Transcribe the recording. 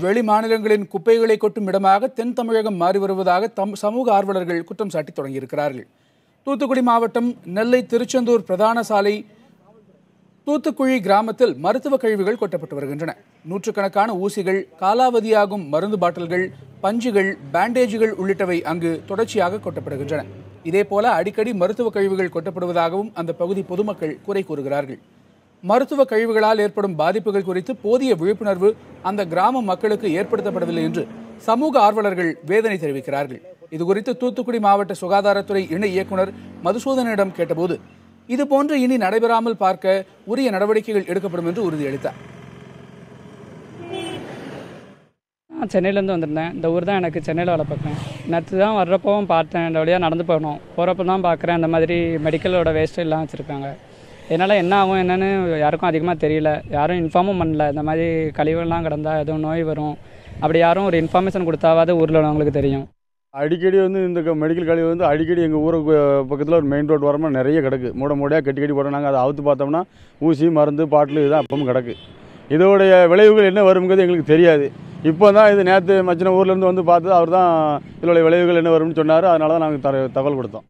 வெளி மாநிலங்களின் குப்பைகளை கொட்டும் இடமாக தென் தமிழகம் மாறி வருவதாக சமூக ஆர்வலர்கள் குற்றம் சாட்டி தொடங்கியிருக்கிறார்கள். தூத்துக்குடி மாவட்டம் நெல்லை திருச்செந்தூர் பிரதான சாலை தூத்துக்குழி கிராமத்தில் மருத்துவ கழிவுகள் கொட்டப்பட்டு வருகின்றன. நூற்றுக்கணக்கான ஊசிகள், காலாவதியாகும் மருந்து பாட்டில்கள், பஞ்சுகள், பேண்டேஜுகள் உள்ளிட்டவை அங்கு தொடர்ச்சியாக கொட்டப்படுகின்றன. இதேபோல அடிக்கடி மருத்துவ கழிவுகள் கொட்டப்படுவதாகவும் அந்த பகுதி பொதுமக்கள் குறை கூறுகிறார்கள். மருத்துவ கழிவுகளால் ஏற்படும் பாதிப்புகள் குறித்து போதிய விழிப்புணர்வு அந்த கிராம மக்களுக்கு ஏற்படுத்தப்படவில்லை என்று சமூக ஆர்வலர்கள் வேதனை தெரிவிக்கிறார்கள். இதுகுறித்து தூத்துக்குடி மாவட்ட சுகாதாரத்துறை இணை இயக்குனர் மதுசூதனிடம் கேட்டபோது இதுபோன்று இனி நடைபெறாமல் பார்க்க உரிய நடவடிக்கைகள் எடுக்கப்படும் என்று உறுதியளித்தார். சென்னையிலேருந்து வந்திருந்தேன். இந்த ஊர் தான் எனக்கு சென்னையில் வேலை பார்க்குறேன். நேற்று தான் வர்றப்பவும் பார்த்தேன். இந்த வழியாக நடந்து போகிறப்ப தான் பார்க்குறேன் இந்த மாதிரி மெடிக்கலோட வேஸ்ட்டு எல்லாம் வச்சுருக்காங்க. இதனால் என்ன ஆகும் என்னென்னு யாருக்கும் அதிகமாக தெரியல. யாரும் இன்ஃபார்மும் பண்ணல. இந்த மாதிரி கழிவுகள்லாம் கிடந்தால் எதுவும் நோய் வரும் அப்படி யாரும் ஒரு இன்ஃபர்மேஷன் கொடுத்தாவது ஊரில் உள்ளவங்களுக்கு தெரியும். அடிக்கடி இந்த மெடிக்கல் கழிவு அடிக்கடி எங்கள் ஊருக்கு பக்கத்தில் ஒரு மெயின் ரோடு வரமாக நிறைய கிடக்கு. மூடையாக கட்டி போட நாங்கள் அதை அவுத்து பார்த்தோம்னா ஊசி, மருந்து, பாட்டில் இதுதான் அப்பவும் கிடக்கு. இதோடைய விளைவுகள் என்ன வருங்கிறது எங்களுக்கு தெரியாது. இப்போ தான் இது நேற்று மச்சின ஊர்லேருந்து வந்து பார்த்து அவர் தான் இதோடைய விளைவுகள் என்ன வரும்னு சொன்னார். அதனால தான் நாங்கள் தகவல் கொடுத்தோம்.